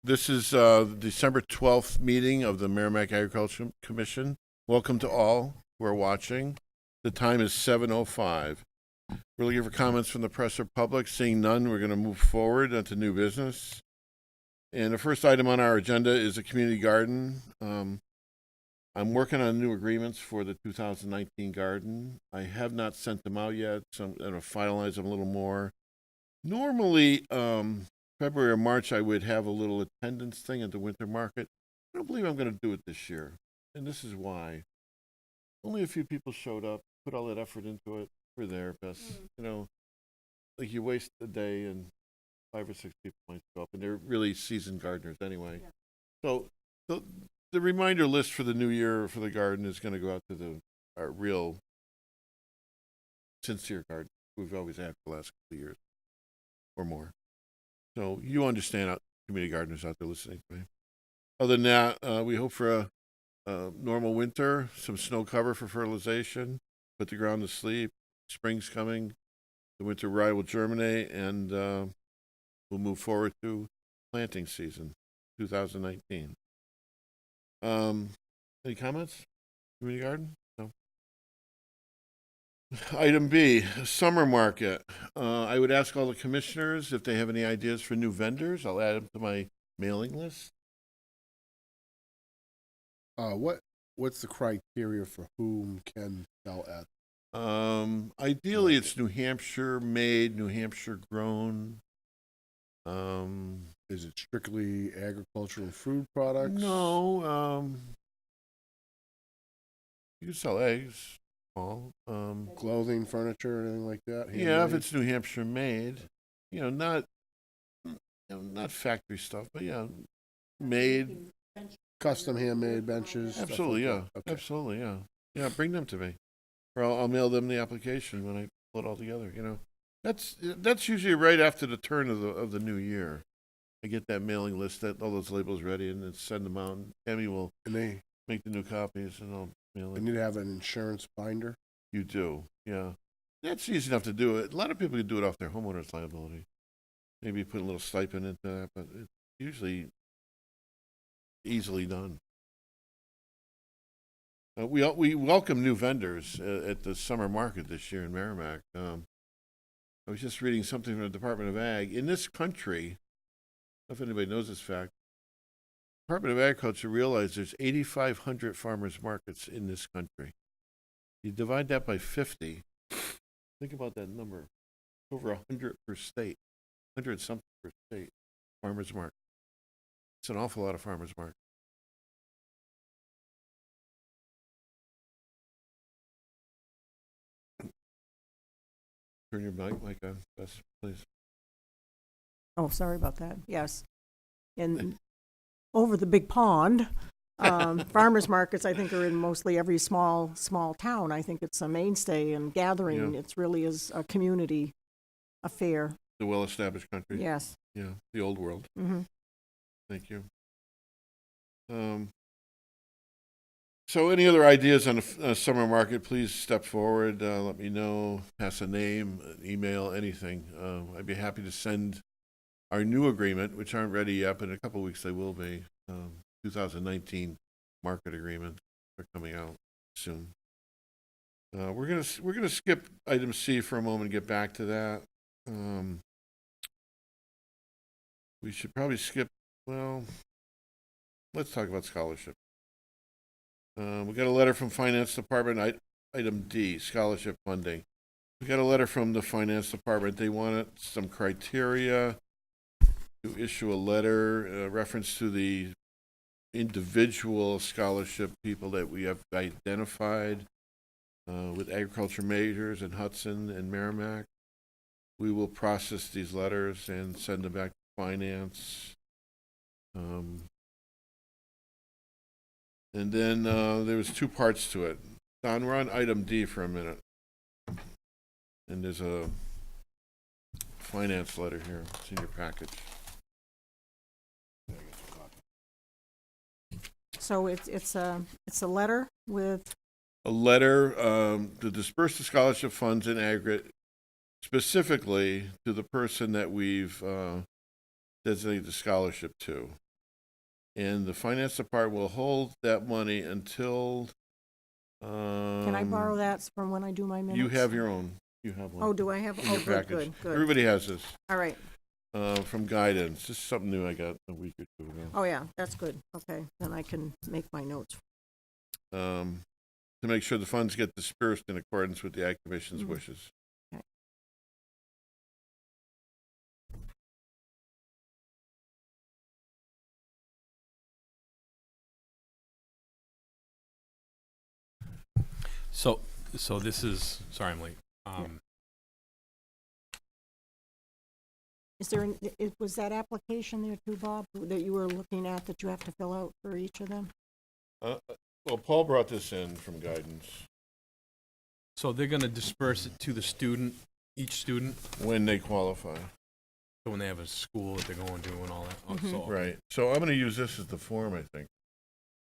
This is the December 12th meeting of the Merrimack Agriculture Commission. Welcome to all who are watching. The time is 7:05. We're looking for comments from the press or public. Seeing none, we're going to move forward into new business. And the first item on our agenda is a community garden. I'm working on new agreements for the 2019 garden. I have not sent them out yet, so I'm going to finalize them a little more. Normally, February or March, I would have a little attendance thing at the winter market. I don't believe I'm going to do it this year, and this is why. Only a few people showed up, put all that effort into it. We're there, best, like you waste a day and 5 or 6 people might show up, and they're really seasoned gardeners anyway. Yeah. So the reminder list for the new year for the garden is going to go out to our real sincere garden we've always had for the last couple of years or more. So you understand, community gardeners out there listening to me. Other than that, we hope for a normal winter, some snow cover for fertilization, put the ground to sleep. Spring's coming, the winter rye will germinate, and we'll move forward to planting season, 2019. Any comments? Community garden? No. Item B, summer market. I would ask all the commissioners if they have any ideas for new vendors. I'll add them to my mailing list. What's the criteria for whom can sell at? Ideally, it's New Hampshire made, New Hampshire grown. Is it strictly agricultural food products? No. You can sell eggs. All. Clothing, furniture, anything like that? Yeah, if it's New Hampshire made, not factory stuff, but made. Custom handmade benches? Absolutely, like Okay. Absolutely, yeah. Yeah, bring them to me. Or I'll mail them the application when I pull it all together, That's usually right after the turn of the new year. I get that mailing list, all those labels ready, and then send them out. And Tammy will make the new copies, and I'll mail it. And you'd have an insurance binder? You do, yeah. That's easy enough to do it. A lot of people can do it off their homeowner's liability. Maybe put a little stipend into that, but it's usually easily done. We welcome new vendors at the summer market this year in Merrimack. I was just reading something from the Department of Ag. In this country, I don't know if anybody knows this fact, Department of Agriculture realized there's 8,500 farmers markets in this country. You divide that by 50, think about that number. Over 100 per state, 100 something per state, farmers market. It's an awful lot of farmers market. Turn your mic on, Bess, please. Oh, sorry about that. Yes. And over the big pond, farmers markets, I think, are in mostly every small town. I think it's a mainstay and gathering. Yeah. It really is a community affair. The well-established country. Yes. Yeah, the old world. Mm-hmm. Thank you. So any other ideas on the summer market, please step forward, let me know, pass a name, an email, anything. I'd be happy to send our new agreement, which aren't ready yet, but in a couple of weeks they will be. 2019 market agreement. They're coming out soon. We're gonna skip item C for a moment and get back to that. We should probably skip, let's talk about scholarship. We got a letter from Finance Department, item D, scholarship funding. We got a letter from the Finance Department. They wanted some criteria to issue a letter, reference to the individual scholarship people that we have identified with agriculture majors in Hudson and Merrimack. We will process these letters and send them back to Finance. And then there was two parts to it. Don, we're on item D for a minute. And there's a finance letter here. It's in your package. So it's a letter with A letter to disperse the scholarship funds in aggregate, specifically to the person that we've designated the scholarship to. And the finance department will hold that money until, Can I borrow that from when I do my minutes? You have your own. You have one. Oh, do I have? in Oh, your good, package. good, good. Everybody has this, All right. from guidance. This is something new I got a week or two ago. Oh, yeah, that's good. Okay, then I can make my notes. To make sure the funds get dispersed in accordance with the Ag Commission's Mhm. wishes. Okay. So this is, sorry, I'm late. Is there, was that application there too, Bob, that you were looking at that you have to fill out for each of them? Well, Paul brought this in from guidance So they're gonna disperse it to the student, each student, when they qualify. so when they have a school that they're going to and all that. Oh, Mhm. so, okay. Right. So I'm going to use this as the form, I think.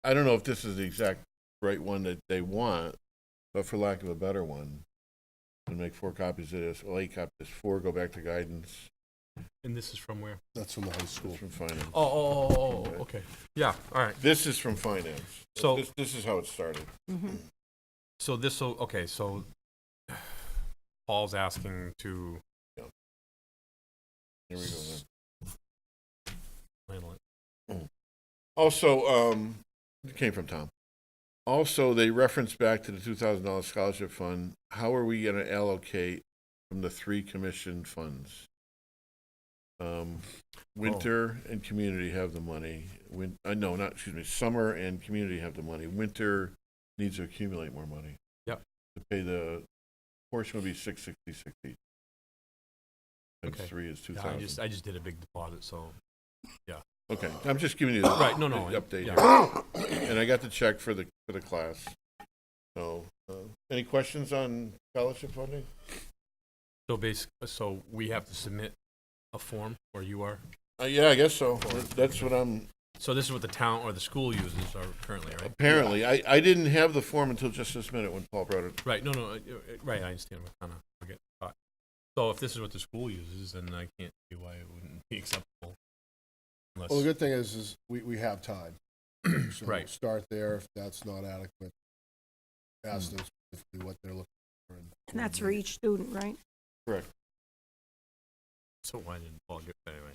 I don't know if this is the exact right one that they want, but for lack of a better one, we'll make 4 copies of this. Well, 8 copies, 4 go back to guidance. And this is from where? That's from the high school. It's from finance. Oh, okay. Yeah, all right. This is from finance. So- this is how it started. Mm-hmm. So this'll, okay, so Paul's asking to Here we go. Then. handle it. Also, it came from Tom. Also, they reference back to the $2,000 scholarship fund. How are we going to allocate from the 3 commission funds? Winter and community have the money. Summer and community have the money. Winter needs to accumulate more money. Yep. To pay the portion will be $666 each. Times Okay. 3 is Yeah, 2,000. I just did a big deposit, so. Okay, I'm just giving you the Right, no, the I- update. yeah. here. And I got the check for the class. So, any questions on scholarship funding? So we have to submit a form, or you are? Yeah, I guess so. That's what I'm. So this is what the town or the school uses are currently, right? Apparently, I didn't have the form until just this minute when Paul brought it. Right, no, right, I understand, I kind of forget. So if this is what the school uses, then I can't see why it wouldn't be acceptable. Well, the Unless, good thing is we have time. So Right. start there. If that's not adequate, ask them specifically what they're looking for. And that's for each student, right? Correct. so why didn't Paul get, anyway?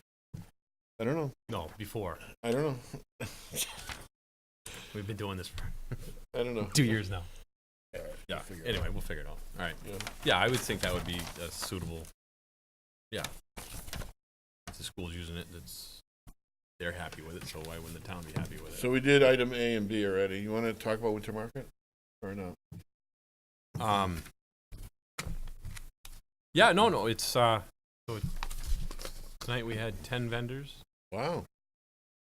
I don't know. No, before. I don't know. We've been doing this for I don't know. 2 years now. All right, Yeah, figure it anyway, out. we'll figure it out. All right. Yeah. Yeah, I would think that would be a suitable, yeah. If the school's using it, they're happy with it, so why wouldn't the town be happy with it? So we did item A and B already. You want to talk about Winter Market or not? Yeah, no, it's, so tonight we had 10 vendors. Wow.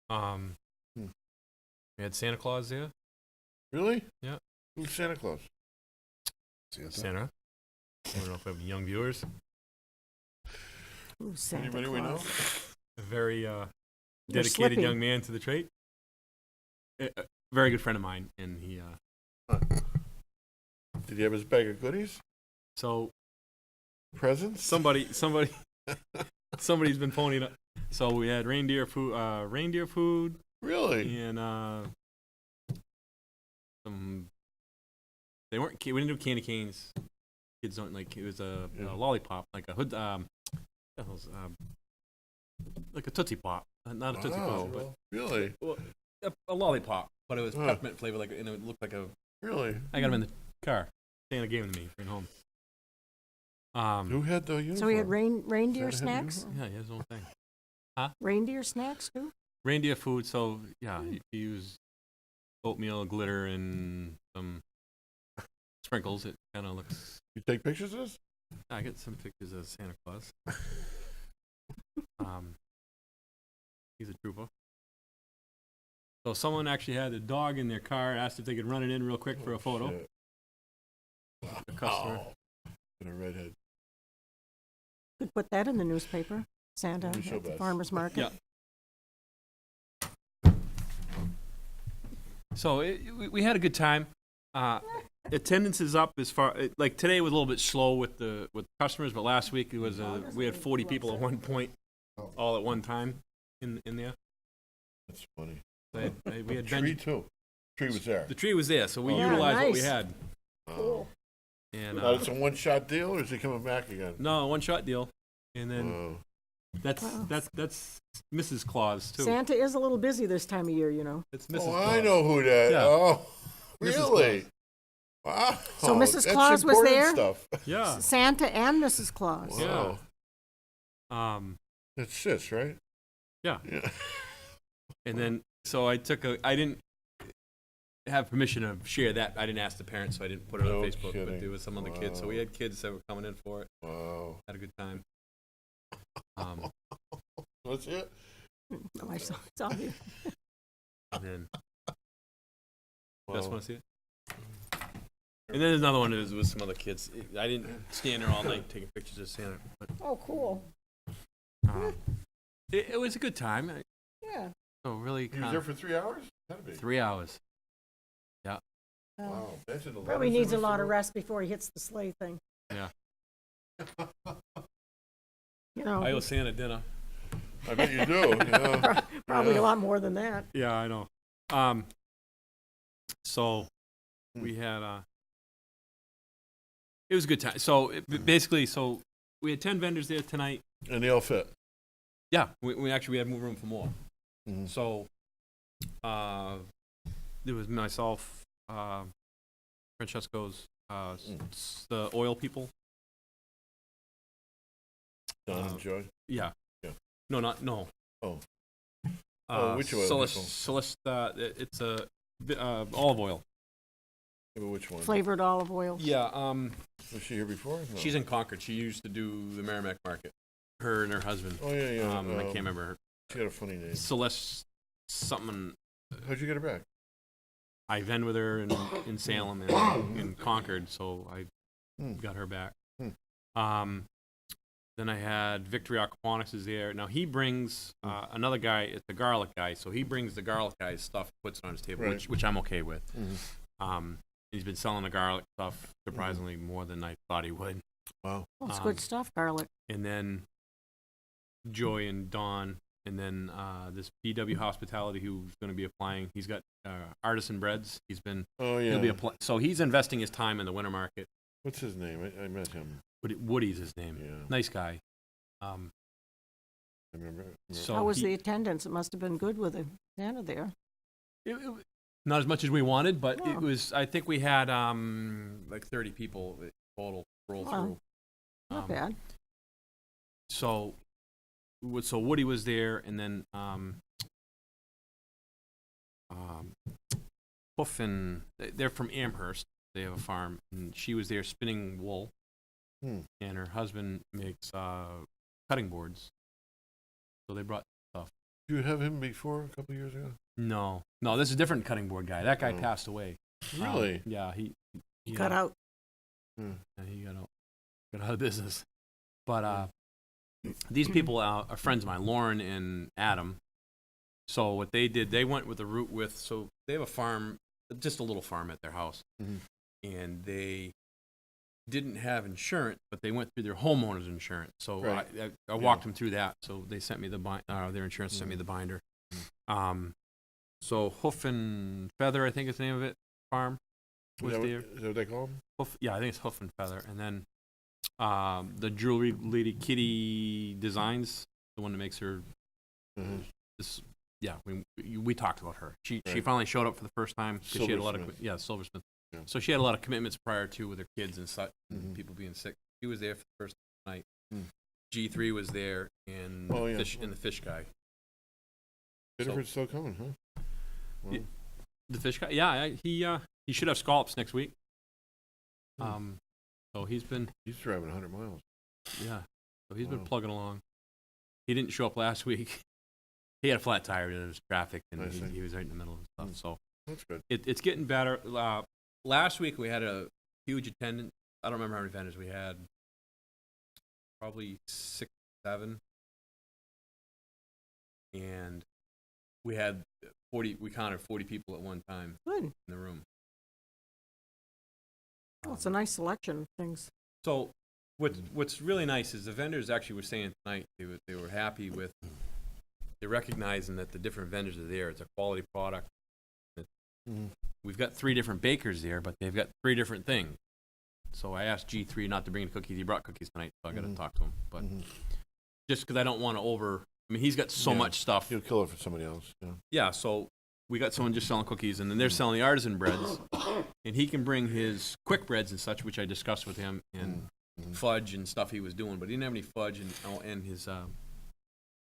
Hmm. We had Santa Claus there. Really? Yeah. Who's Santa Claus? Santa. I don't know if we have young viewers. Ooh, Santa Anybody we know? Claus. A very You're dedicated slipping. young man to the trade. A very good friend of mine, and he. Did he have his bag of goodies? So Presents? somebody's been phoning up. So we had reindeer food, Really? and some. We didn't do candy canes. Kids don't like. It was a Yeah. lollipop, like a hood. Like a Tootsie Pop, not a Tootsie Pop, but Really? a lollipop, but it was Huh. peppermint flavor, like, and it looked like a. Really? I got him in the car. Santa gave him to me bring home. Who had the uniform? So we had reindeer Santa had a snacks? uniform? Yeah, he has his own thing. Reindeer snacks too? Reindeer food. So yeah, he used oatmeal, glitter, and some sprinkles. It kind of looks. You take pictures of this? I get some pictures of Santa Claus. He's a trooper. So someone actually had a dog in their car, asked if they could run it in real quick for a photo. Shit. A customer. Wow. And a redhead. Could put that in the newspaper. Santa We shall at the best. farmer's market. Yeah. So we had a good time. Attendance is up as far like today was a little bit slow with customers, but last week it was we had 40 people at one point, all at one time in there. That's funny. We had Tree too. Tree was there. the tree was there, so we Oh, utilized what we nice. had. Oh. And Now it's a one-shot deal, or is he coming back again? no, one shot deal. And then Oh. that's Wow. that's Mrs. Claus too. Santa is a little busy this time of year, you know. It's Mrs. Oh, Claus. I know who that. Yeah. Oh, Mrs. really? Wow. So Mrs. That's Claus was important there? Stuff. Yeah. Santa and Mrs. Claus. Wow. Yeah. That's sis, right? Yeah. Yeah. And then so I didn't have permission to share that. I didn't ask the parents, so I didn't put it on No Facebook. kidding. But there was some other kids, so we Wow. had kids that were coming in for it. Wow. Had a good time. That's it. No, I saw you. And then Wow. just want to see it. And then there's another one that was with some other kids. I didn't stand there all night taking pictures of Santa, but Oh, cool. it was a good time. Yeah. So really, He was there for 3 hours? Gotta be. 3 hours. Wow. That's in the Probably letters needs a there, lot Mr. of rest before he hits the sleigh thing. Yeah. You know, I owe Santa dinner. I bet you do. Yeah. probably Yeah. a lot more than that. Yeah, I know. So we had it was a good time. So basically, so we had 10 vendors there tonight. And they all fit. Yeah, we actually had more room for more. Mhm. So there was myself, Francesco's, the oil people. Don and Joy. Yeah. Yeah. No. Oh. Oh, which oil people? It's a olive oil. Yeah, but which one? Flavored olive oil. Yeah. Was she here before? No. She's in Concord. She used to do the Merrimack Market. Her and her husband. Oh, yeah, yeah. I can't remember her. She had a funny name. Celeste something. How'd you get her back? I vend with her in Salem and in Concord, so I Hmm. got her back. Hmm. Then I had Victory Aquaponics is there. Now he brings another guy. It's the garlic guy, so he brings the garlic guy's stuff, puts it on his table, Right. which I'm okay with. Mm-hmm. He's been selling the garlic stuff surprisingly more than I thought he would. Wow. Well, it's good stuff, garlic. And then Joy and Dawn, and then this BW Hospitality who's going to be applying. He's got artisan breads. He's been Oh, yeah. he'll be so he's investing his time in the winter market. What's his name? I met him. Woody's his name. Yeah. Nice guy. I remember. So How was he- the attendance? It must have been good with the Santa there. Not as much as we wanted, but Oh. it was. I think we had like 30 people total roll Wow. through. Not bad. So Woody was there, and then Hoof and they're from Amherst. They have a farm, and she was there spinning wool, Hmm. and her husband makes cutting boards. So they brought stuff. Did you have him before a couple of years ago? No, this is a different cutting board guy. That guy Oh. passed away. Really? Yeah, he Cut out. Hmm. and he got out of business. But these people are friends of mine, Lauren and Adam. So what they did, they went with the route with, so they have a farm, just a little farm at their house. Mhm. And they didn't have insurance, but they went through their homeowner's insurance. So Right. I walked them through that. So they sent me their insurance sent me the binder. So Hoof and Feather, I think is the name of it, farm was there. Is that what they call him? Yeah, I think it's Hoof and Feather. And then the jewelry lady, Kitty Designs, the one that makes her Mhm. this. Yeah, we talked about her. She Right. finally showed up for the first time because she had a lot of Silversmith. Silversmith. Yeah. So she had a lot of commitments prior to with her kids and such, Mhm. people being sick. She was there for the first night. Hmm. G3 was there, and Oh, yeah. the fish guy. Biddeford's still coming, huh? Well, Yeah. The fish guy, yeah, he should have scallops next week. Hmm. So he's been. He's driving 100 miles. Yeah. So he's been Wow. plugging along. He didn't show up last week. He had a flat tire. There was traffic, and I see. he was right in the middle of stuff. Mm. So That's good. it's getting better. Last week we had a huge attendance. I don't remember how many vendors we had. Probably 6, 7. And we had 40. We counted 40 people at one time Good. in the room. Well, it's a nice selection of things. So what's really nice is the vendors actually were saying tonight they were happy with they're recognizing that the different vendors are there. It's a quality product. Mhm. We've got 3 different bakers there, but they've got 3 different things. So I asked G3 not to bring in cookies. He brought cookies tonight, so I got to Mhm. talk to him. But Mhm. just because I don't want to I mean, he's got so Yeah. much stuff. He'll kill it for somebody else, yeah. Yeah, so we got someone just selling cookies, and then they're selling the artisan breads, and he can bring his quick breads and such, which I discussed with him, and Mhm. fudge and stuff he was doing, but he didn't have any fudge and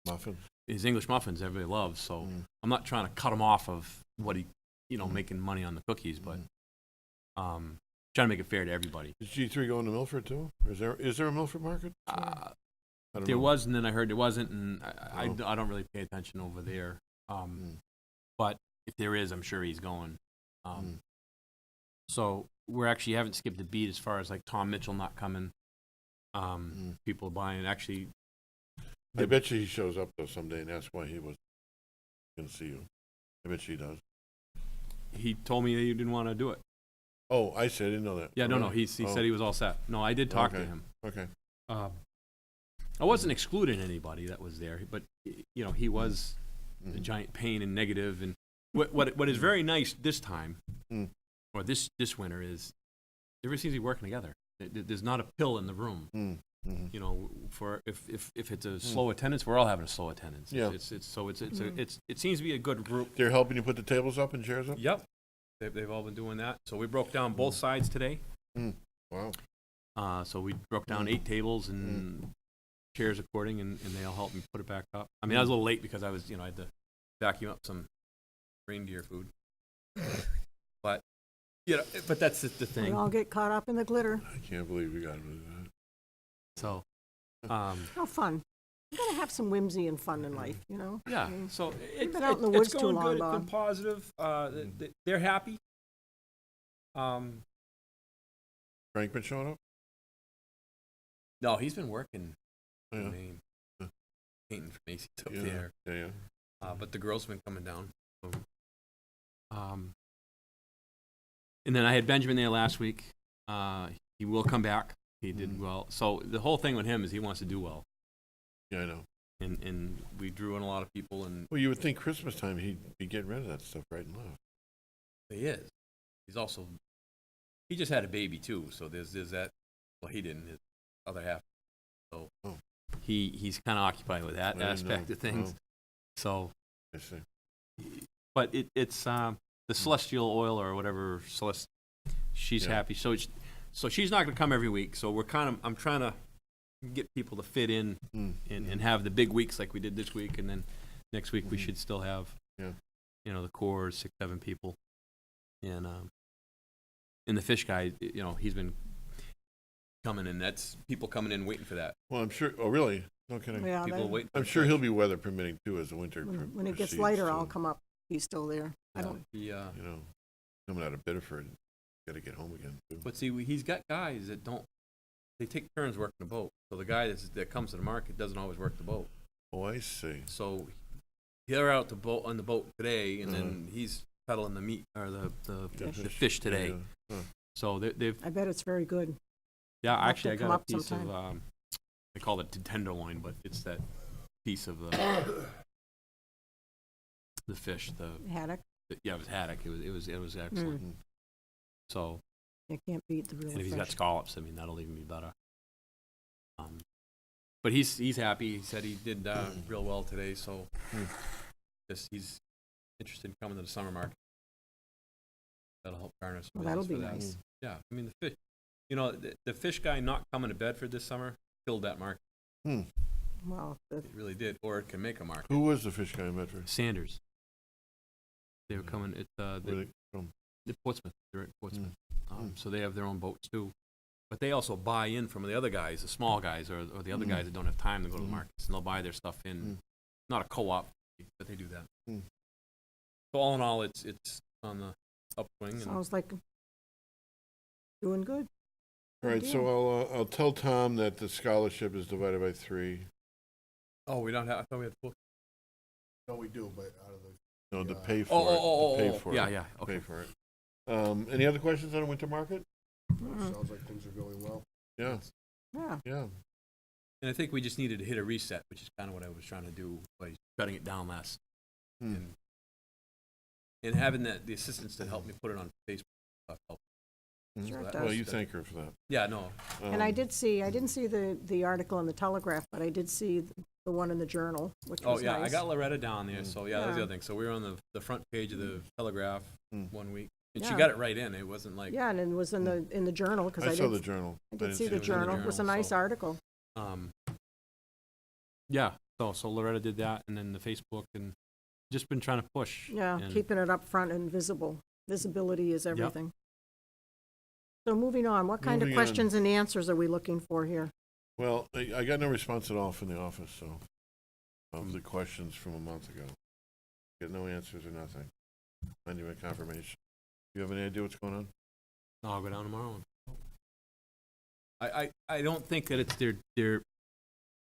Muffin. his English muffins everybody loves. So Mm. I'm not trying to cut him off of what he, making money on the cookies, but trying to make it fair to everybody. Is G3 going to Milford too? Or is there a Milford market? I don't There know. was, and then I heard there wasn't, and I Oh. don't really pay attention over there. Mm. But if there is, I'm sure he's going. Mm. So we're actually haven't skipped a beat as far as like Tom Mitchell not coming. People buying. Actually, I bet you he shows up though someday, and that's why he was going to see you. I bet you he does. he told me he didn't want to do it. Oh, I see. I didn't know that. Yeah, no. Really? He said he was all set. No, I did talk to Okay. him. Okay. I wasn't excluding anybody that was there, but he was a Mhm. giant pain and negative. And what is very nice this time, Mm. or this winter, is everybody seems to be working together. There's not a pill in the room. Mm. Mhm. For if it's a slow attendance, we're all having a slow attendance. Yeah. It seems to be a good group. They're helping you put the tables up and chairs up? Yep, they've all been doing that. So we broke down both sides today. Wow. So we broke down 8 tables and chairs according, and they all helped me put it back up. I mean, I was a little late because I was, I had to vacuum up some reindeer food. But, but that's the We thing. all get caught up in the glitter. I can't believe we got to do that. So, How fun. You gotta have some whimsy and fun in life, yeah. Mm. So You've been out in the woods it's too going long, good. It's Bob. been positive. They're happy. Frank been showing up? No, he's been working Yeah. in Maine, Yeah. painting for Macy's up Yeah. there. Yeah. But the girls have been coming down. So, and then I had Benjamin there last week. He will come back. He did well. So the whole thing with him is he wants to do well. Yeah, I know. And we drew in a lot of people, and Well, you would think Christmas time he'd be getting rid of that stuff right and left. he is. He just had a baby too, so there's that. Well, he didn't. His other half. So Oh. he's kind of occupied with that I didn't aspect know. of things. Oh. So, I see. but it's the celestial oil or whatever. She's Yeah. happy. So she's not going to come every week. So I'm trying to get people to fit in and have the big weeks like we did this week, and then next week we should still have the core 6-7 people, and the fish guy, he's been coming in. That's people coming in waiting for that. Well, I'm sure. Oh, really? No kidding. Yeah, People waiting. I'm sure he'll be weather permitting too as the winter. when it gets proceeds, lighter, too. I'll come up. He's still there. I don't. Coming out of Biddeford, got to get home again too. But see, he's got guys that don't. They take turns working the boat. So the guy that comes to the market doesn't always work the boat. Oh, I see. So they're out on the boat today, and then he's peddling the meat or the fish today. Yeah. So they've I bet it's very good. yeah. I'll have Actually, I to come got a up piece sometime. of they call it tenderloin, but it's that piece of the fish. Haddock. Yeah, it was haddock. It was excellent. Mm. So You can't beat the real and if he's fish. got scallops, I mean that'll even be better. But he's happy. He said he did real well today. So he's interested in coming to the summer market. That'll help garner some Well, that'll business be for that. nice. Yeah, I mean the fish. The fish guy not coming to Bedford this summer killed that market. Well, It really did, or it can make a market. Who was the fish guy in Medford? Sanders. They were coming at Where they from? the Portsmouth. They're at Portsmouth. Mm. So they have their own boats too. But they also buy in from the other guys, the small guys, or the other guys that don't have time to go to the markets, and they'll buy their stuff in. Not a co-op, but they do that. Mm. So all in all, it's on the upswing. And sounds like doing good. All right, Good so I'll tell Tom that the scholarship is divided by 3. oh, we don't have. I thought we had full. No, we do, but out of the, No, to Yeah. pay for it. To pay for yeah, it. yeah. Pay Okay. for it. Any other questions on the winter market? Mm. sounds like things are going well. Yeah, Yeah. yeah. And I think we just needed to hit a reset, which is kind of what I was trying to do by shutting it down last. Hmm. And having the assistants that helped me put it on Facebook. Helped. Mhm. Sure it that does. Well, you thank her for that. Yeah, no, And I Um, did see, I didn't see the article in the Telegraph, but I did see the one in the Journal, which oh was yeah, I nice. got Loretta down there, so yeah, that was the Yeah. other thing. So we were on the front page of the Telegraph Mm. 1 week, and she Yeah. got it right in. It wasn't like, Yeah, and it was in the Journal, because I I saw the did, Journal. I didn't did see it the in Journal. It was a Journal, nice so- article. yeah. So Loretta did that, and then the Facebook, and just been trying to push. Yeah, and- keeping it up front and visible. Visibility is everything. So moving on, what kind of Moving on. questions and answers are we looking for here? Well, I got no response at all from the office, so, of the questions from a month ago. Get no answers or nothing. Not even confirmation. You have any idea what's going on? No, I'll go down tomorrow. I don't think that it's their,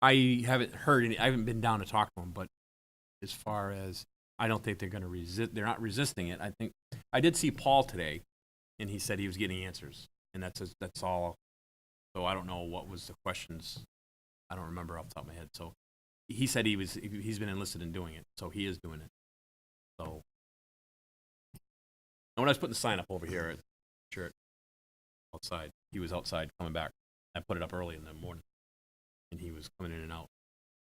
I haven't heard any, I haven't been down to talk to them, but as far as, I don't think they're gonna resist, they're not resisting it. I think, I did see Paul today, and he said he was getting answers, and that's all. So I don't know what was the questions. I don't remember off the top of my head. So he said he's been enlisted in doing it, so he is doing it. So. And when I was putting the sign up over here at church, outside, he was outside coming back. I put it up early in the morning, and he was coming in and out.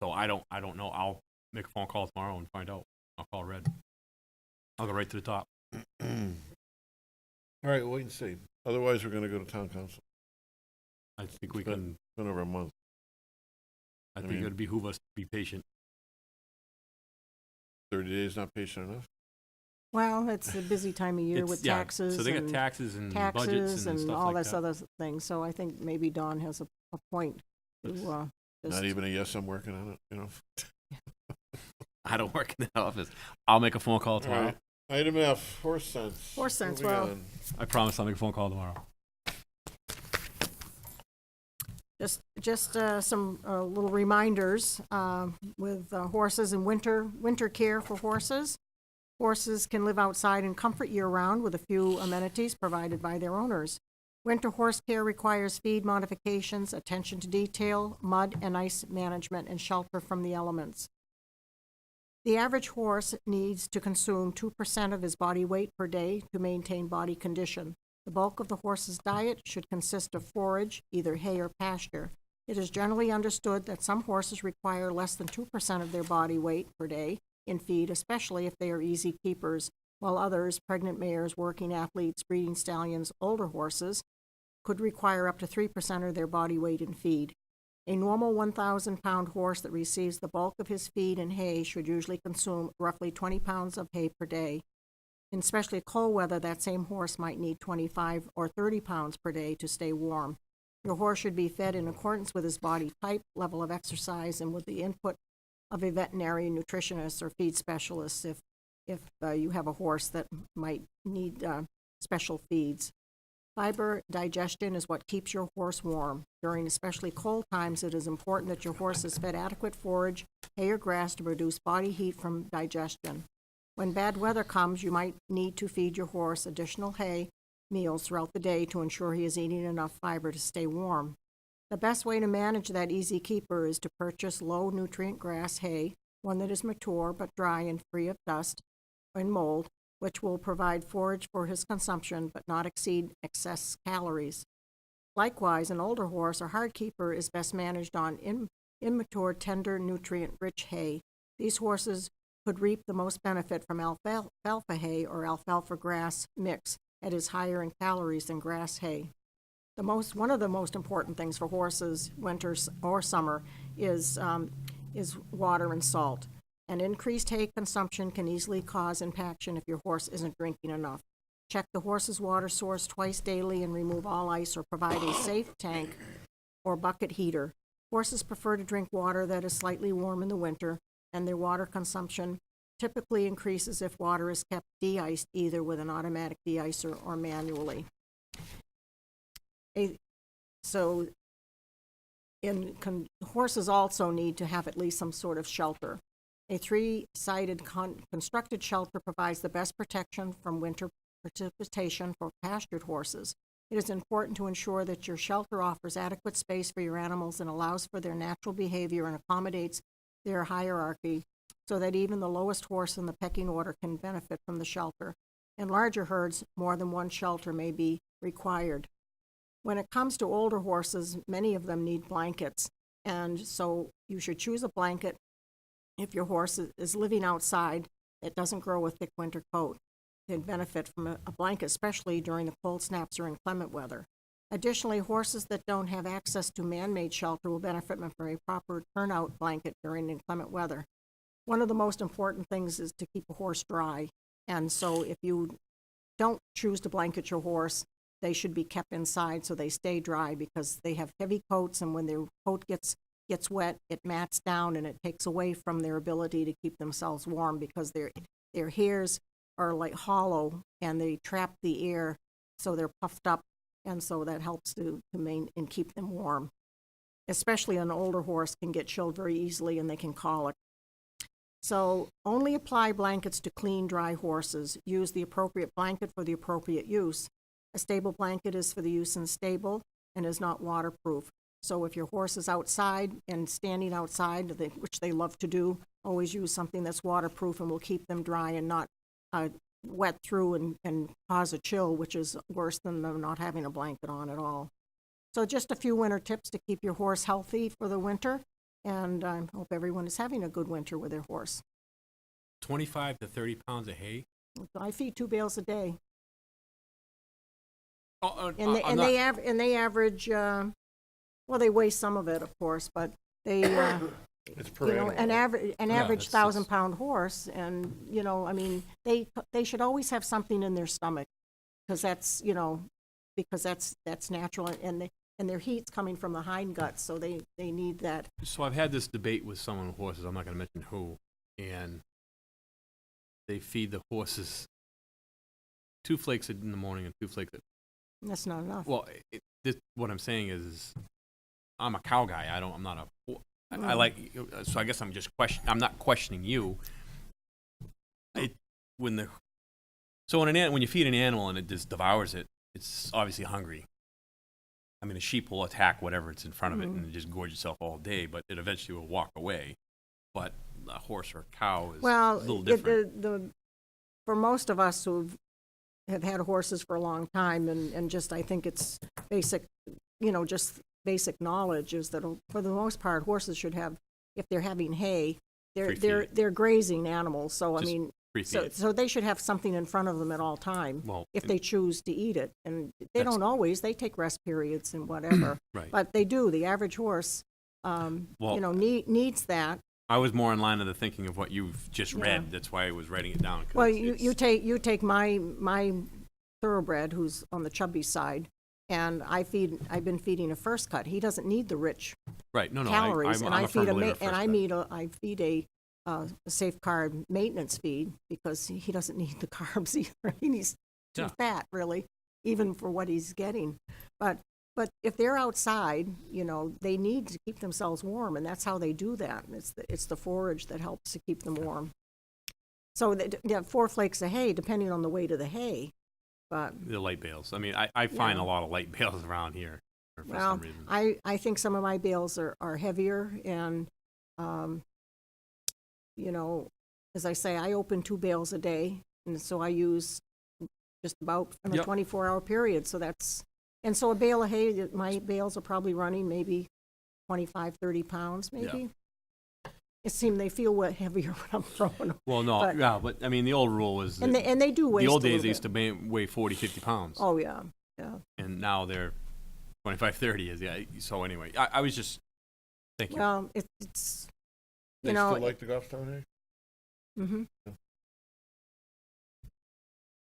So I don't know. I'll make a phone call tomorrow and find out. I'll call Red. I'll go right to the top. All right, wait and see. Otherwise, we're gonna go to town council. I think we It's been- can. It's been over a month. I think mean- it would behoove us to be patient. 30 days not patient enough? Well, it's a busy time of year It's- with yeah, taxes So they got and taxes and taxes budgets and and stuff all like this that. other thing. So I think maybe Dawn has a point to, Not just, even a yes, I'm working on it, you know? I don't work in the office. I'll make a phone call All tomorrow. right. Item F, horse sense. Horse sense, Moving well- on. I promise I'll make a phone call tomorrow. just some little reminders with horses and winter care for horses. Horses can live outside in comfort year-round with a few amenities provided by their owners. Winter horse care requires feed modifications, attention to detail, mud and ice management, and shelter from the elements. The average horse needs to consume 2% of his body weight per day to maintain body condition. The bulk of the horse's diet should consist of forage, either hay or pasture. It is generally understood that some horses require less than 2% of their body weight per day in feed, especially if they are easy keepers, while others, pregnant mares, working athletes, breeding stallions, older horses, could require up to 3% of their body weight in feed. A normal 1,000-pound horse that receives the bulk of his feed and hay should usually consume roughly 20 pounds of hay per day. In especially cold weather, that same horse might need 25 or 30 pounds per day to stay warm. Your horse should be fed in accordance with his body type, level of exercise, and with the input of a veterinary nutritionist or feed specialist if you have a horse that might need special feeds. Fiber digestion is what keeps your horse warm. During especially cold times, it is important that your horse is fed adequate forage, hay or grass to produce body heat from digestion. When bad weather comes, you might need to feed your horse additional hay meals throughout the day to ensure he is eating enough fiber to stay warm. The best way to manage that easy keeper is to purchase low-nutrient grass hay, one that is mature but dry and free of dust and mold, which will provide forage for his consumption but not exceed excess calories. Likewise, an older horse or hard keeper is best managed on immature, tender, nutrient-rich hay. These horses could reap the most benefit from alfalfa hay or alfalfa grass mix that is higher in calories than grass hay. One of the most important things for horses, winter or summer, is water and salt. And increased hay consumption can easily cause impaction if your horse isn't drinking enough. Check the horse's water source twice daily and remove all ice or provide a safe tank or bucket heater. Horses prefer to drink water that is slightly warm in the winter, and their water consumption typically increases if water is kept de-iced either with an automatic de-icer or manually. Horses also need to have at least some sort of shelter. A three-sided constructed shelter provides the best protection from winter precipitation for pastured horses. It is important to ensure that your shelter offers adequate space for your animals and allows for their natural behavior and accommodates their hierarchy so that even the lowest horse in the pecking order can benefit from the shelter. In larger herds, more than one shelter may be required. When it comes to older horses, many of them need blankets, and so you should choose a blanket if your horse is living outside. It doesn't grow a thick winter coat. They'd benefit from a blanket, especially during the cold snaps or inclement weather. Additionally, horses that don't have access to man-made shelter will benefit from a proper turnout blanket during inclement weather. One of the most important things is to keep a horse dry, and so if you don't choose to blanket your horse, they should be kept inside so they stay dry, because they have heavy coats, and when their coat gets wet, it mats down and it takes away from their ability to keep themselves warm, because their hairs are like hollow and they trap the air, so they're puffed up, and so that helps to and keep them warm. Especially an older horse can get chilled very easily and they can colic. So only apply blankets to clean, dry horses. Use the appropriate blanket for the appropriate use. A stable blanket is for the use in stable and is not waterproof. So if your horse is outside and standing outside, which they love to do, always use something that's waterproof and will keep them dry and not wet through and cause a chill, which is worse than them not having a blanket on at all. So just a few winter tips to keep your horse healthy for the winter, and I hope everyone is having a good winter with their horse. 25 to 30 pounds of hay. I feed 2 bales a day, Oh, and they average. Well, they weigh some of it, of course, but they. It's per animal. An average that's 1,000-pound horse, and I mean, they should always have something in their stomach, because that's natural, and their heat's coming from the hind guts, so they need that. So I've had this debate with someone with horses. I'm not going to mention who, and they feed the horses 2 flakes in the morning and 2 flakes at. That's not enough. Well, what I'm saying is, I'm a cow guy. I'm not a. I like, so I guess I'm just I'm not questioning you. When you feed an animal and it just devours it, it's obviously hungry. I mean, a sheep will attack whatever it's in front of it and just gorge itself all day, but it eventually will walk away. But a horse or a cow is a little different. For most of us who have had horses for a long time, and just I think it's basic, just basic knowledge is that for the most part, horses should have, if they're having hay, they're grazing animals. So Just I mean, free-feed. so they should have something in front of them at all time, Well, if they choose to eat it. And they don't always. They take rest periods and whatever. Right. But they do. The average horse, needs that. I was more in line of the thinking of what you've just Yeah. read. That's why I was writing it down. 'Cause Well, it's- you take my thoroughbred, who's on the chubby side, and I've been feeding a first cut. He doesn't need the rich right. No, calories, I'm and a I firm feed believer of first cut. I feed a safeguard maintenance feed, because he doesn't need the carbs either. He's too Yeah. fat, really, even for what he's getting. But if they're outside, they need to keep themselves warm, and that's how they do that. And it's the forage that helps to keep them warm. So they have 4 flakes of hay, depending on the weight of the hay. But The light bales. I mean, I find a lot of light bales around here for well, some reason. I think some of my bales are heavier, and as I say, I open 2 bales a day, and so I use just about in a Yep. 24-hour period. So so a bale of hay, my bales are probably running maybe 25, 30 pounds, maybe. It seems they feel heavier when I'm throwing them. Well, no, but- but I mean, the old rule was And they do waste the old a days little they used bit. to weigh 40, 50 pounds. Oh, yeah. And now they're 25, 30 is, yeah. So anyway, I was just thinking. Well, it's, They still like the Goffstown hay? hmm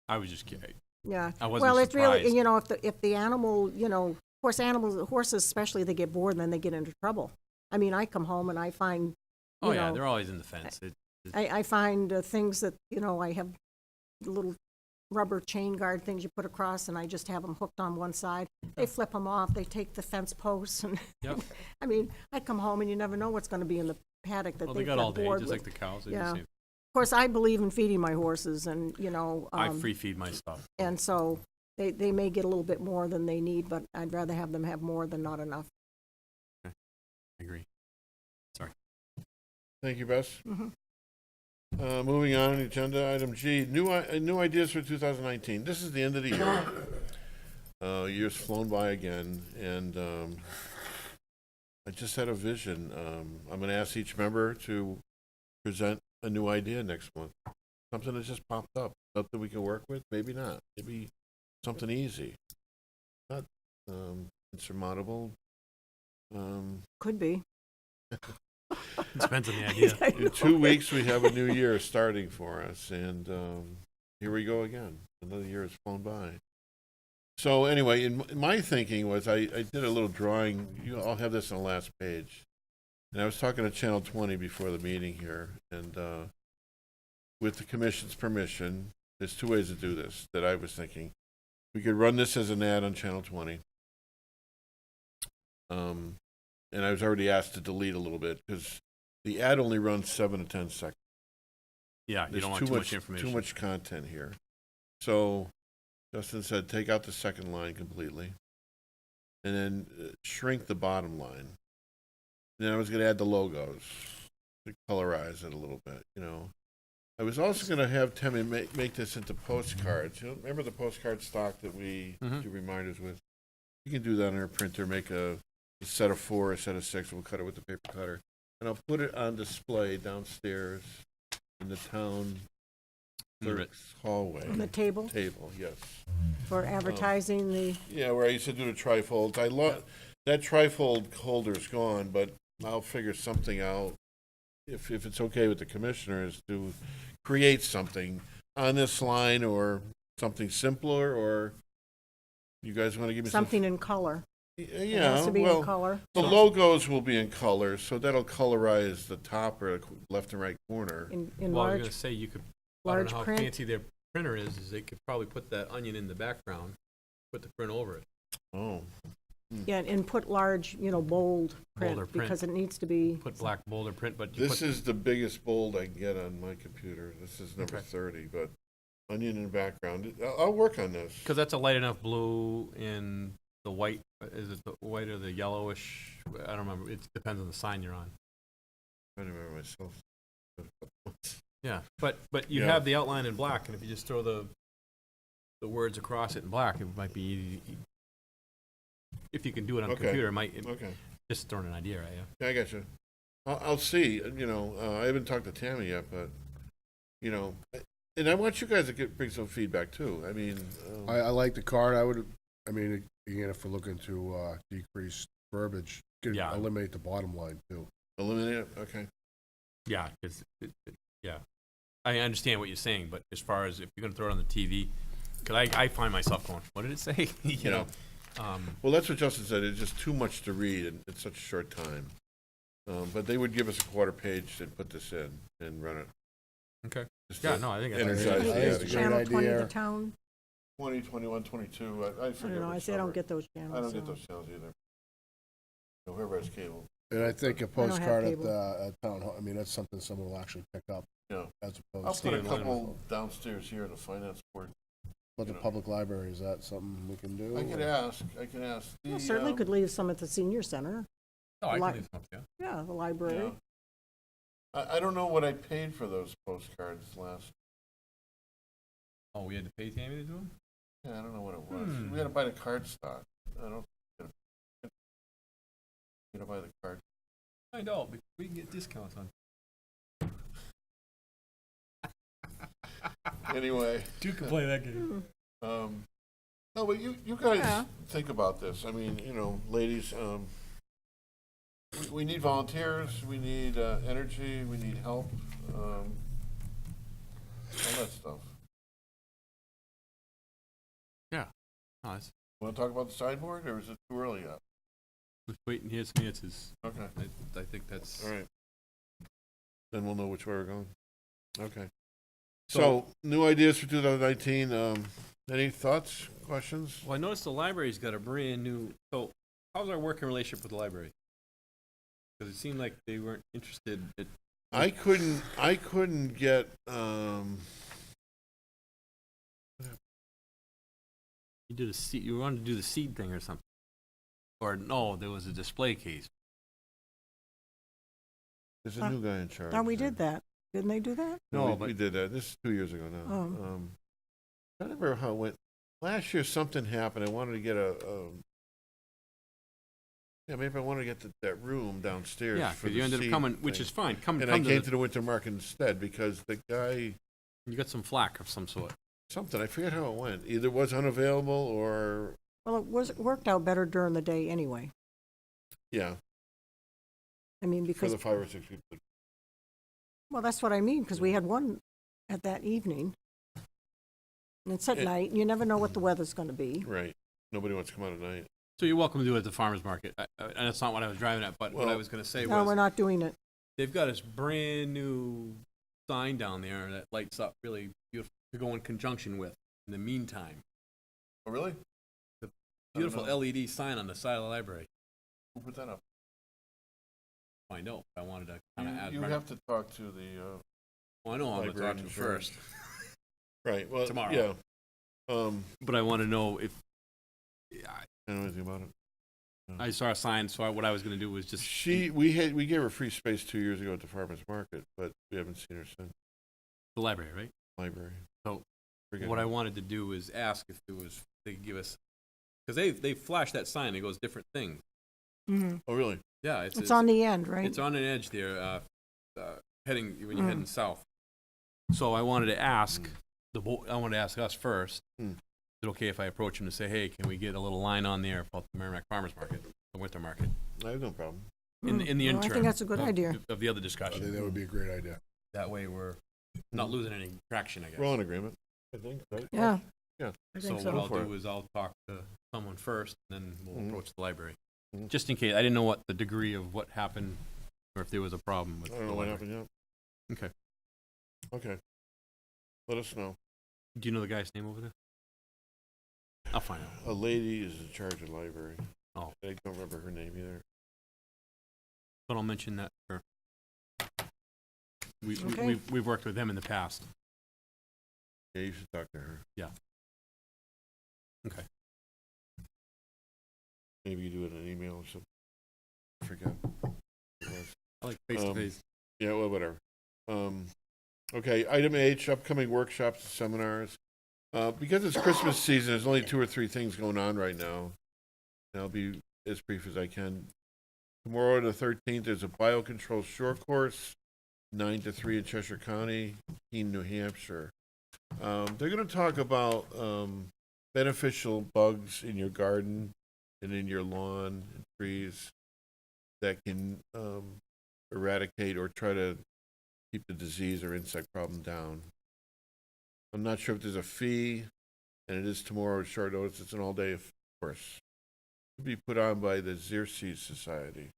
I was just curious. yeah. I wasn't Well, it's really, surprised. if the animal, of course, horses especially, they get bored and then they get into trouble. I mean, I come home and I find, Oh, yeah, they're always in the fence. I find things that, I have little rubber chain guard things you put across, and I just have them hooked on one side. They flip them off, they take the fence posts, and, Yep. I mean, I come home and you never know what's gonna be in the paddock that Well, they they got all day, bored just with. like the cows. They do Yeah. the same. Of course, I believe in feeding my horses, and, I free feed my stuff. and so They may get a little bit more than they need, but I'd rather have them have more than not enough. I agree. Thank you, Bess. Mhm. Moving on, agenda item G, new ideas for 2019. This is the end of the year. Year's flown by again, and I just had a vision. I'm going to ask each member to present a new idea next month. Something that just popped up, something we can work with, maybe not. Maybe something easy, not insurmountable. Could be. Depends on the idea. In 2 weeks, we have a new year starting for us, and here we go again. Another year has flown by. So anyway, in my thinking was I did a little drawing. I'll have this on the last page. And I was talking to Channel 20 before the meeting here, and with the commission's permission, there's 2 ways to do this that I was thinking. We could run this as an ad on Channel 20. And I was already asked to delete a little bit because the ad only runs 7 to 10 seconds. Yeah, you There's don't want too much information. Too much content here. So Justin said, take out the second line completely, and then shrink the bottom line. And then I was going to add the logos to colorize it a little bit. I was also going to have Tammy make this into postcards. Remember the postcard stock that we do reminders with? You can do that on your printer. Make a set of 4, a set of 6. We'll cut it with the paper cutter, and I'll put it on display downstairs in the town clerk's hallway. On the table Table, yes. for advertising the, Yeah, where I used to do the trifolds. I love that trifold holder's gone, but I'll figure something out if it's okay with the commissioners to create something on this line or something simpler, or you guys want to give me something in color. It Yeah, has to be in well, color. the logos will be in color, so that'll colorize the top or the left and right corner. In Well, I was large, going to say, you could, I large don't know how print. fancy their printer is they could probably put that onion in the background, put the print over it. Oh, Yeah, and put large, Bolder bold print, print. because it needs to be, Put black bolder print, but you this put, is the biggest bold I can get on my computer. This is number Okay. 30, but onion in the background. I'll work on this. because that's a light enough blue, and the white, is it the white or the yellowish? I don't remember. It depends on the sign you're on. I don't remember myself. Yeah, but you Yeah. have the outline in black, and if you just throw the words across it in black, it might be easy. If you can do it on the Okay. computer, it might Okay. just throwing an idea at you. Yeah, I got you. I'll see. I haven't talked to Tammy yet, but and I want you guys to bring some feedback too. I mean, I like the card. Again, if we're looking to decrease verbiage, could Yeah. eliminate the bottom line too. eliminate it. Okay. Yeah, because yeah, I understand what you're saying, but as far as if you're gonna throw it on the TV, because I find myself going, what did it say? you know, Well, that's what Justin said. It's just too much to read in such a short time. But they would give us a quarter page and put this in and run it. okay. Just Yeah, to no, I think that's energize I the think is it's a ad. great Channel 20 the idea. town? 20, 21, 22. I I forget. don't know, I which say I don't number. get those channels. I don't get so. those channels either. Whoever has cable. And I think a don't have postcard at cable. the town hall, that's something someone will actually pick up Yeah. as I'll opposed put to, a Stand alone. couple downstairs here in the finance board. but the public library, is that something we can do? I could ask. Well, certainly could leave some at the senior center. Oh, I Li- can leave some up there. Yeah, the library. Yeah. I don't know what I paid for those postcards last. Oh, we had to pay Tammy to do them? Yeah, I don't know what it was. We had to buy the card stock. I don't. You gotta buy the card. I know, because we can get discounts on. Anyway, Two can play that game. no, but you guys Yeah. think about this. I mean, ladies, we need volunteers. We need energy. We need help. All that stuff. Oh, that's, Want to talk about the sideboard, or is it too early yet? let's wait and hear some answers. Okay. I think that's. All right. Then we'll know which way we're going. Okay. So- So, new ideas for 2019. Any thoughts, questions? Well, I noticed the library's got a brand new. So, how's our working relationship with the library? Because it seemed like they weren't interested. I couldn't get, You did a seed, you wanted to do the seed thing or something. Or no, there was a display case. There's a new guy in charge. Thought we there. did that. Didn't they do that? No, No, we but did that. This is 2 years ago now. Oh. I don't remember how it went. Last year something happened. I wanted to get yeah, maybe I wanted to get that room downstairs yeah, for because the you ended up seed coming, which thing. is fine. Come And I to came the, to the winter market instead because the guy, you got some flack of some sort. something, I forget how it went. Either was unavailable or, Well, it worked out better during the day anyway. yeah, I mean, for because, the 5 or 6 people. well, that's what I mean, because we had one at that evening. And it's at It- night, and you never know what the weather's gonna be. Right. Nobody wants to come out at night. So you're welcome to do it at the farmer's market. And that's not what I was driving at, but what I Well- was gonna say No, we're was, not doing it. they've got this brand new sign down there that lights up really beautiful to go in conjunction with in the meantime. Oh, really? Beautiful know. LED sign on the side of the library. Who put that up? I know, but I wanted to kind of add. You have to talk to the, Well, I know I'm gonna library talk to insurance. first, right, well, Tomorrow. yeah. but I want to know if, I don't know anything about it. I saw a sign, so what I was gonna do was just. We gave her free space 2 years ago at the farmer's market, but we haven't seen her since. The library, right? Library. So, Forget What it. I wanted to do is ask if there was, they could give us, because they flash that sign, it goes different things. Mhm. Oh, really? Yeah, It's on the end, right? It's on an edge there, heading, when you're heading south. So I wanted to ask, I wanted to ask us first, Mm. is it okay if I approach him to say, hey, can we get a little line on there about the Merrimack Farmers Market, the winter market? I have no problem. In the Well, interim. I think that's a good of- idea. Of the other I think discussion. that would be a great idea. That way we're not losing any traction, I guess. We're all in agreement, I think, right? Yeah. Yeah. I So think what so. I'll for do it. is I'll talk to someone first, and then we'll Mhm. approach the library. Mhm. Just in case, I didn't know what the degree of what happened, or if there was a problem with I the don't know what library. happened yet. Okay. Okay. Let us know. Do you know the guy's name over there? I'll find out. A lady is in charge of the library. Oh. I don't remember her name either. But I'll mention that for. Okay. We've worked with them in the past. Yeah, you should talk to her. Okay. Maybe you do it in an email or something. I forget. It was. I like face to face. Yeah, well, whatever. Okay, item H, upcoming workshops and seminars. Because it's Christmas season, there's only 2 or 3 things going on right now. And I'll be as brief as I can. Tomorrow, the 13th, there's a biocontrol short course, 9 to 3 in Cheshire County, Keene, New Hampshire. They're going to talk about beneficial bugs in your garden and in your lawn and trees that can eradicate or try to keep the disease or insect problem down. I'm not sure if there's a fee, and it is tomorrow at short notice. It's an all-day course. To be put on by the Xerces Society.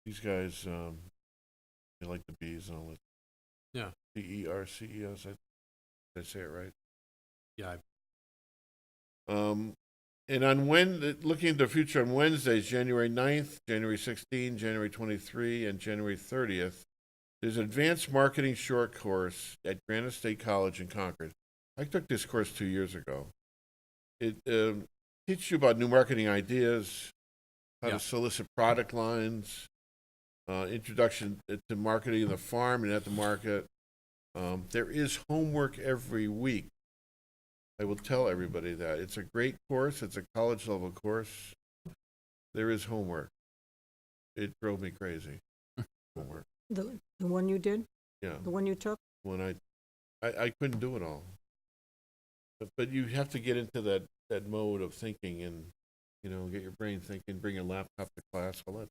These guys, they like the bees and all that. Yeah. Cerces, did I say it right? Yeah, And on looking into the future on Wednesdays, January 9th, January 16th, January 23, and January 30th, there's an advanced marketing short course at Granite State College in Concord. I took this course 2 years ago. It teaches you about new marketing ideas, how Yeah. to solicit product lines, introduction to marketing in the farm and at the market. There is homework every week. I will tell everybody that. It's a great course. It's a college level course. There is homework. It drove me crazy. Homework. The one you did, Yeah. the one you took? When I couldn't do it all. But you have to get into that mode of thinking and, get your brain thinking, bring your laptop to class, all that.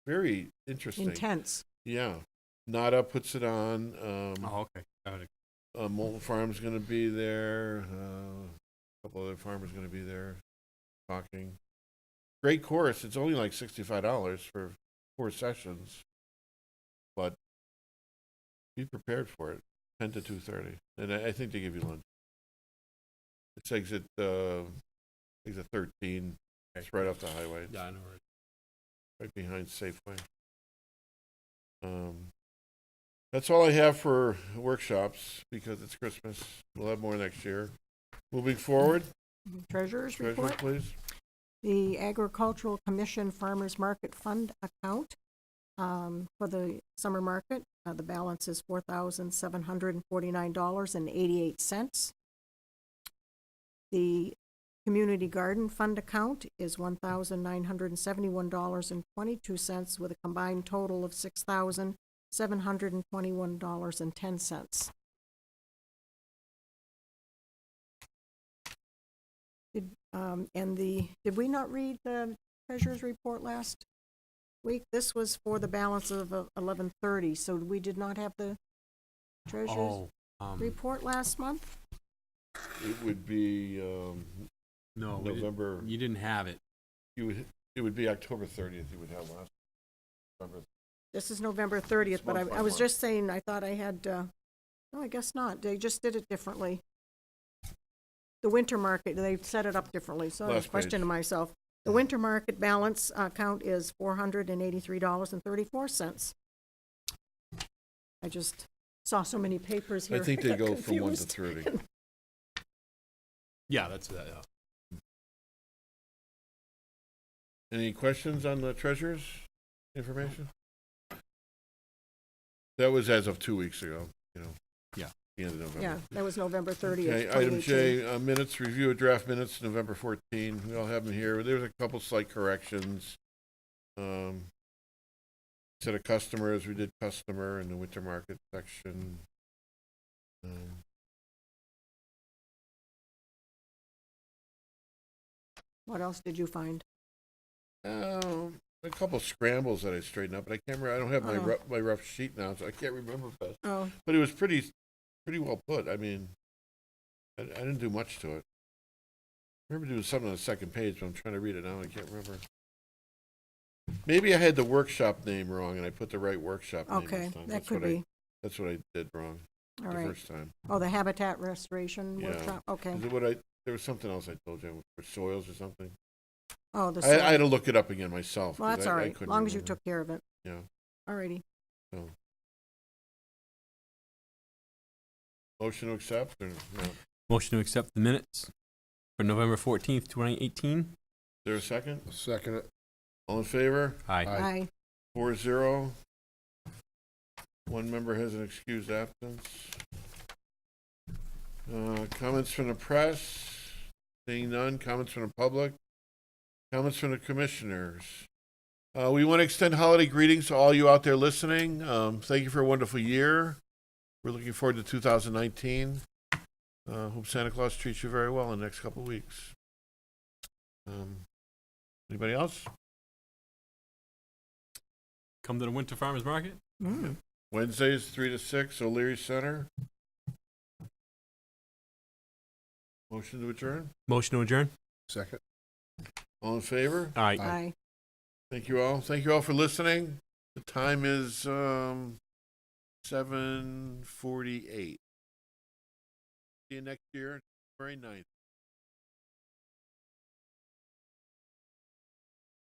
Very interesting. Intense. Yeah. Nada puts it on. oh, okay. Got it. Molten Farm's going to be there. A couple other farmers going to be there talking. Great course. It's only like $65 for 4 sessions, but be prepared for it. 10 to 2:30, and I think they give you lunch. It's exit 13. It's right off the highway. Yeah, I know. Right. Right behind Safeway. That's all I have for workshops because it's Christmas. We'll have more next year. Moving forward, Treasurer's treasurer, report. please. The Agricultural Commission Farmers Market Fund account for the summer market, the balance is $4,749.88. The Community Garden Fund account is $1,971.22 with a combined total of $6,721.10. Did we not read the treasurer's report last week? This was for the balance of 11/30, so we did not have the treasurer's report last month? It would be, no, we didn't- November, you didn't have it. it would be October 30th you would have last. November. This is November 30th, but month by I was month. just saying, I thought I had, no, I guess not. They just did it differently. The winter market, they set it up differently, so I was Last questioning page. myself. The winter market balance account is $483.34. I just saw so many papers here. I think they got go from 1 to confused. 30. Yeah, that's that. Yeah. Any questions on the treasurer's information? That was as of 2 weeks ago, Yeah. the end of November. Yeah, that was November 30th, Okay, item 2018. J, minutes, review of draft minutes, November 14. We all have them here. There's a couple slight corrections. Instead of customers, we did customer in the winter market section. What else did you find? A couple scrambles that I straightened up, but I can't remember. I don't have Oh. my rough sheet now, so I can't remember best. Oh, But it was pretty well put. I mean, I didn't do much to it. I remember doing something on the second page, but I'm trying to read it now. I can't remember. Maybe I had the workshop name wrong, and I put the right workshop name okay, this time. that could be. That's what I did wrong All the right. first time. Oh, the Habitat Restoration Yeah. Workshop, okay. Is it there was something else I told you, for soils or something. Oh, the I had soil. to look it up again myself. Well, 'cause that's I all right, as couldn't long as you remember. took care of it. Yeah. All righty. Motion to accept or no? Is Motion to accept the minutes for November 14th, 2018. there a second? I'll second it. All in favor? Aye. Aye. Aye. 4-0. One member has an excused absence. Comments from the press? Seeing none. Comments from the public? Comments from the commissioners? We want to extend holiday greetings to all you out there listening. Thank you for a wonderful year. We're looking forward to 2019. Hope Santa Claus treats you very well in the next couple of weeks. Anybody else? Come to the Winter Farmers Market. Mm. Wednesdays, 3 to 6, O'Leary Center. Motion to adjourn. Motion to adjourn. Second. All in favor? Aye. Aye. Thank you all. Thank you all for listening. The time is 7:48. See you next year, January 9th.